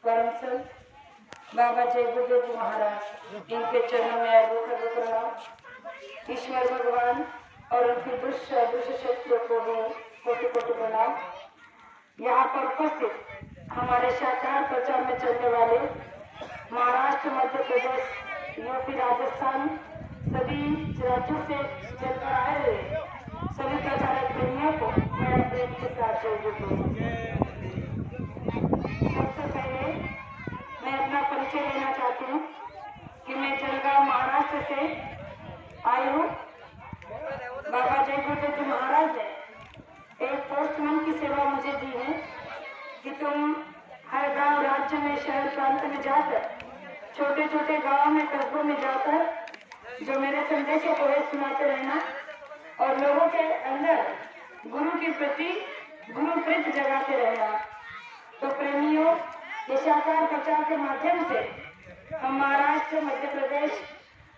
परम संत बाबा जय गुरुदेव जी महाराज, इनके चरणों में आगे प्रणाम। ईश्वर भगवान और उनकी दुष्ट शक्तियों को भी कोटि कोटि प्रणाम। यहाँ पर उपस्थित हमारे शाकाहार प्रचार में चलने वाले महाराष्ट्र, मध्य प्रदेश, यूपी, राजस्थान सभी राज्यों से चलकर आए हुए सभी प्रचारक प्रेमियों को मेरा प्रेम के साथ जय गुरुदेव। सबसे पहले मैं अपना परिचय देना चाहती हूँ कि मैं जलगांव महाराष्ट्र से आई हूँ। बाबा जय गुरुदेव जी महाराज ने एक पोस्टमैन की सेवा मुझे दी है कि तुम हर गांव, राज्य में, शहर प्रांत में जाकर, छोटे छोटे गांव में, कस्बों में जाकर जो मेरे संदेशों को है सुनाते रहना और लोगों के अंदर गुरु के प्रति गुरु प्रीत जगाते रहना। तो प्रेमियों, ये शाकाहार प्रचार के माध्यम से हम महाराष्ट्र, मध्य प्रदेश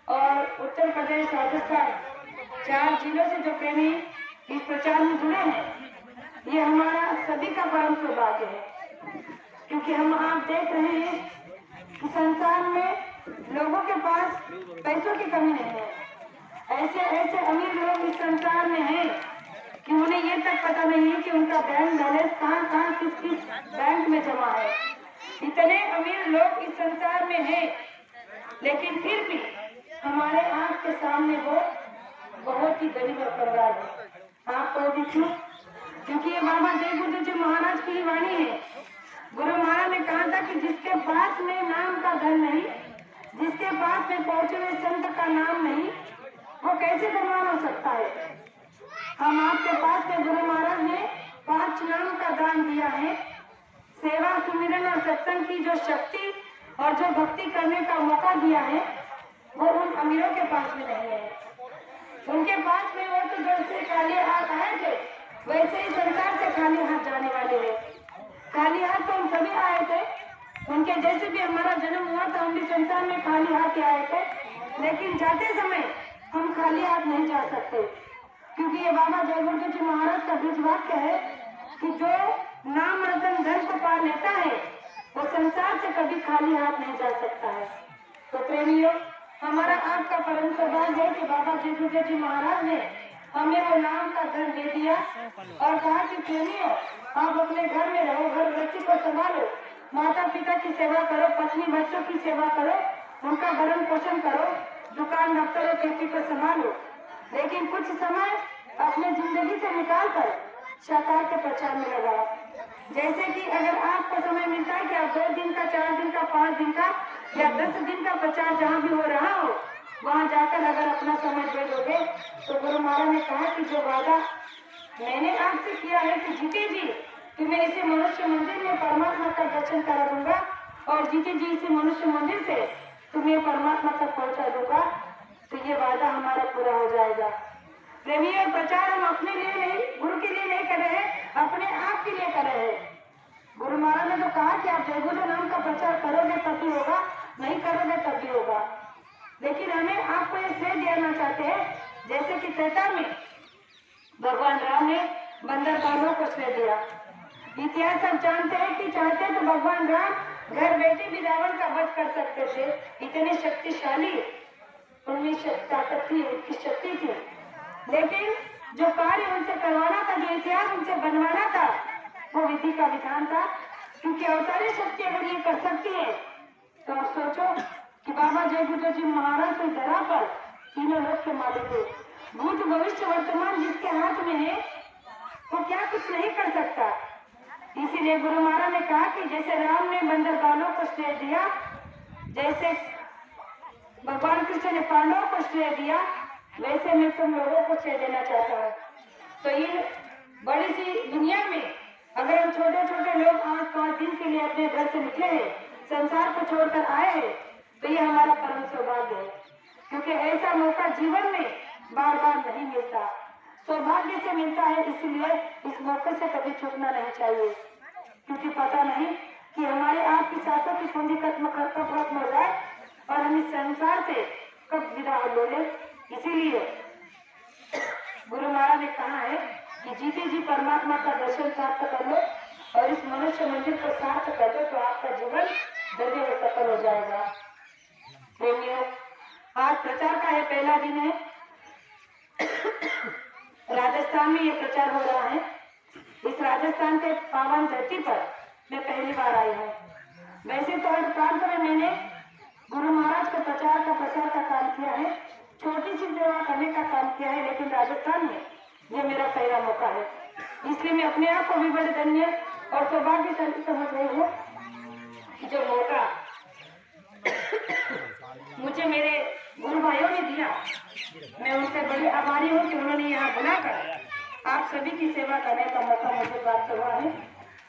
और उत्तर प्रदेश, राजस्थान 4 जिलों से जो प्रेमी इस प्रचार में जुड़े हैं, ये हमारा सभी का परम सौभाग्य है। क्योंकि हम आप देख रहे हैं कि संसार में लोगों के पास पैसों की कमी नहीं है। ऐसे ऐसे अमीर लोग इस संसार में हैं कि उन्हें ये तक पता नहीं है कि उनका बैंक बैलेंस कहाँ कहाँ किस किस बैंक में जमा है। इतने अमीर लोग इस संसार में हैं, लेकिन फिर भी हमारे आँख के सामने वो बहुत ही गरीब और कंगाल है। आप तो देखिए, क्योंकि ये बाबा जय गुरुदेव जी महाराज की ही वाणी है। गुरु महाराज ने कहा था कि जिसके पास में नाम का धन नहीं, जिसके पास में पहुंचे हुए संत का नाम नहीं, वो कैसे धनवान हो सकता है। हम आपके पास में गुरु महाराज ने 5 नाम का दान दिया है। सेवा, सुमिरन और सत्संग की जो शक्ति और जो भक्ति करने का मौका दिया है, वो उन अमीरों के पास में नहीं है। उनके पास में वो तो जैसे खाली हाथ आए थे, वैसे ही संसार से खाली हाथ जाने वाले हैं। खाली हाथ तो हम सभी आए थे, उनके जैसे भी हमारा जन्म हुआ था, हम भी संसार में खाली हाथ ही आए थे। लेकिन जाते समय हम खाली हाथ नहीं जा सकते, क्योंकि ये बाबा जय गुरुदेव जी महाराज का बीज वाक्य है कि जो नाम रतन धन को पा लेता है, वो संसार से कभी खाली हाथ नहीं जा सकता है। तो प्रेमियों, हमारा आपका परम सौभाग्य है कि बाबा जय गुरुदेव जी महाराज ने हमें वो नाम का धन दे दिया और कहा कि प्रेमियों, आप अपने घर में रहो, घर गृहस्थी को संभालो, माता पिता की सेवा करो, पत्नी बच्चों की सेवा करो, उनका भरण पोषण करो, दुकान दफ्तर और खेती को संभालो, लेकिन कुछ समय अपने जिंदगी से निकाल कर शाकाहार के प्रचार में लगाओ। जैसे कि अगर आपको समय मिलता है कि आप 2 दिन का, 4 दिन का, 5 दिन का या 10 दिन का प्रचार जहाँ भी हो रहा हो, वहाँ जाकर अगर अपना समय दे दोगे, तो गुरु महाराज ने कहा कि जो वादा मैंने आपसे किया है कि जीते जी कि मैं इसे मनुष्य मंदिर में परमात्मा का दर्शन करा दूंगा और जीते जी इसे मनुष्य मंदिर से तुम्हें परमात्मा तक पहुंचा दूंगा, तो ये वादा हमारा पूरा हो जाएगा। प्रेमियों, प्रचार हम अपने लिए नहीं, गुरु के लिए नहीं कर रहे हैं, अपने आप के लिए कर रहे हैं। गुरु महाराज ने तो कहा कि आप जय गुरुदेव नाम का प्रचार करोगे तब भी होगा, नहीं करोगे तब भी होगा। लेकिन हमें आपको ये श्रेय देना चाहते हैं, जैसे कि त्रेता में भगवान राम ने बंदर बालों को श्रेय दिया। इतिहास आप जानते हैं कि चाहते तो भगवान राम घर बैठे भी रावण का वध कर सकते थे, इतने शक्तिशाली उनमें ताकत थी, उनकी शक्ति थी। लेकिन जो कार्य उनसे करवाना था, जो इतिहास उनसे बनवाना था, वो विधि का विधान था। क्योंकि अवतारी शक्ति अगर ये कर सकती है, तो आप सोचो कि बाबा जय गुरुदेव जी महाराज की धरा पर तीनों लोक के मालिक है। भूत भविष्य वर्तमान जिसके हाथ में है, वो क्या कुछ नहीं कर सकता। इसीलिए गुरु महाराज ने कहा कि जैसे राम ने बंदर बालों को श्रेय दिया, जैसे भगवान कृष्ण ने पांडवों को श्रेय दिया, वैसे मैं तुम लोगों को श्रेय देना चाहता हूँ। तो ये बड़ी सी दुनिया में अगर हम छोटे छोटे लोग 8-5 दिन के लिए अपने घर से निकले हैं, संसार को छोड़कर आए हैं, तो ये हमारा परम सौभाग्य है। क्योंकि ऐसा मौका जीवन में बार बार नहीं मिलता, सौभाग्य से मिलता है। इसलिए इस मौके से कभी चूकना नहीं चाहिए, क्योंकि पता नहीं कि हमारे आपकी सांसों की कुंजी खत्म हो जाए और हम इस संसार से कब विदा हो ले। इसीलिए गुरु महाराज ने कहा है कि जीते जी परमात्मा का दर्शन प्राप्त कर लो और इस मनुष्य मंदिर को सार्थ कर दो, तो आपका जीवन जल्दी वो सफल हो जाएगा। प्रेमियों, आज प्रचार का ये पहला दिन है। राजस्थान में ये प्रचार हो रहा है। इस राजस्थान के पावन धरती पर मैं पहली बार आई हूँ। वैसे तो इस प्रांत में मैंने गुरु महाराज के प्रचार का प्रसार का काम किया है, छोटी सी सेवा करने का काम किया है, लेकिन राजस्थान में ये मेरा पहला मौका है। इसलिए मैं अपने आप को भी बड़े धन्य और सौभाग्यशाली समझ रही हूँ कि जो मौका मुझे मेरे गुरु भाइयों ने दिया, मैं उनसे बड़ी आभारी हूँ कि उन्होंने यहाँ बुलाकर आप सभी की सेवा करने का मौका मुझे प्राप्त हुआ है।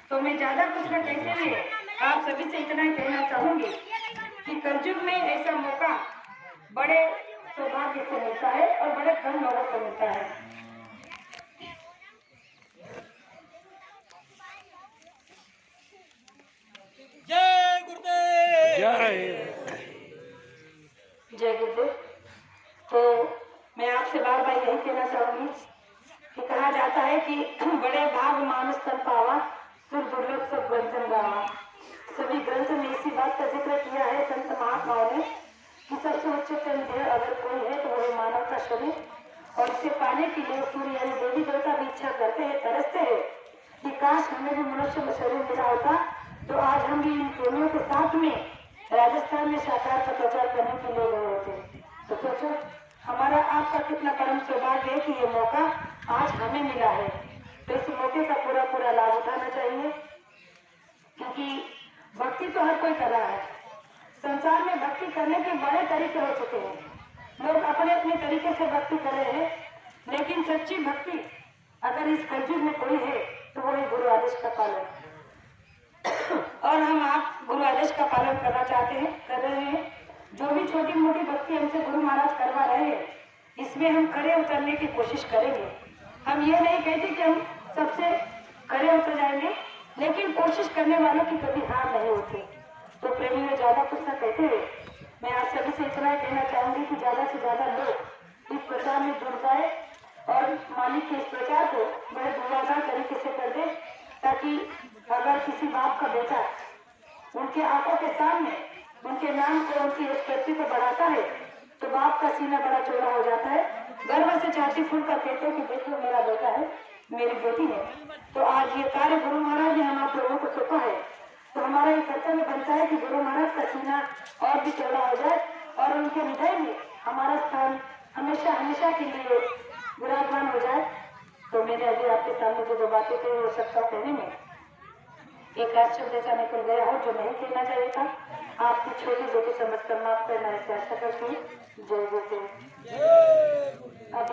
तो मैं ज्यादा कुछ न कहते हुए आप सभी से इतना ही कहना चाहूंगी कि कलयुग में ऐसा मौका बड़े सौभाग्य से मिलता है और बड़े कम लोगों को मिलता है। जय गुरुदेव। जय गुरुदेव। तो मैं आपसे बार बार यही कहना चाहूंगी कि कहा जाता है कि बड़े भाग मानस तन पावा, सुर दुर्लभ सब ग्रंथन गावा। सभी ग्रंथ में इसी बात का जिक्र किया है संत महात्माओं ने कि सबसे उच्चतम देह अगर कोई है तो वह मानव का शरीर, और इसे पाने के लिए सूर्य यानी देवी देवता भी इच्छा करते हैं, तरसते हैं कि काश हमें भी मनुष्य में शरीर मिला होता तो आज हम भी इन प्रेमियों के साथ में राजस्थान में साकार का प्रचार करने के लिए गए होते। तो सोचो हमारा आपका कितना परम सौभाग्य है कि ये मौका आज हमें मिला है। तो इस मौके का पूरा पूरा लाभ उठाना चाहिए, क्योंकि भक्ति तो हर कोई कर रहा है। संसार में भक्ति करने के बड़े तरीके हो चुके हैं, लोग अपने अपने तरीके से भक्ति कर रहे हैं, लेकिन सच्ची भक्ति अगर इस कलयुग में कोई है तो वो है गुरु आदेश का पालन। और हम आप गुरु आदेश का पालन करना चाहते हैं, कर रहे हैं। जो भी छोटी मोटी भक्ति हमसे गुरु महाराज करवा रहे हैं, इसमें हम खरे उतरने की कोशिश करेंगे। हम ये नहीं कहते कि हम सबसे खरे उतर जाएंगे, लेकिन कोशिश करने वालों की कभी हार नहीं होती। तो प्रेमी में ज्यादा कुछ न कहते हुए मैं आप सभी से इतना ही कहना चाहूंगी कि ज्यादा से ज्यादा लोग इस प्रचार में जुड़ जाए और मालिक के इस प्रचार को बड़े धुआंधार तरीके से कर दे, ताकि अगर किसी बाप का बेटा उनके आंखों के सामने उनके नाम को, उनकी स्फूर्ति को बढ़ाता है तो बाप का सीना बड़ा चौड़ा हो जाता है। गर्व से छाती फूल कर कहते कि देखो मेरा बेटा है, मेरी बेटी है। तो आज ये कार्य गुरु महाराज ने हम आप लोगों को सौंपा है, तो हमारा ये कर्तव्य बनता है कि गुरु महाराज का सीना और भी चौड़ा हो जाए और उनके हृदय में हमारा स्थान हमेशा हमेशा के लिए विराजमान हो जाए। तो मैंने अभी आपके सामने जो बातें कही हो सकता कहने में एक आध शब्द ऐसा निकल गया हो जो नहीं कहना चाहिए था। आपकी छोटी बेटी समझ कर माफ करना ऐसे आशा करती हूँ। जय गुरु।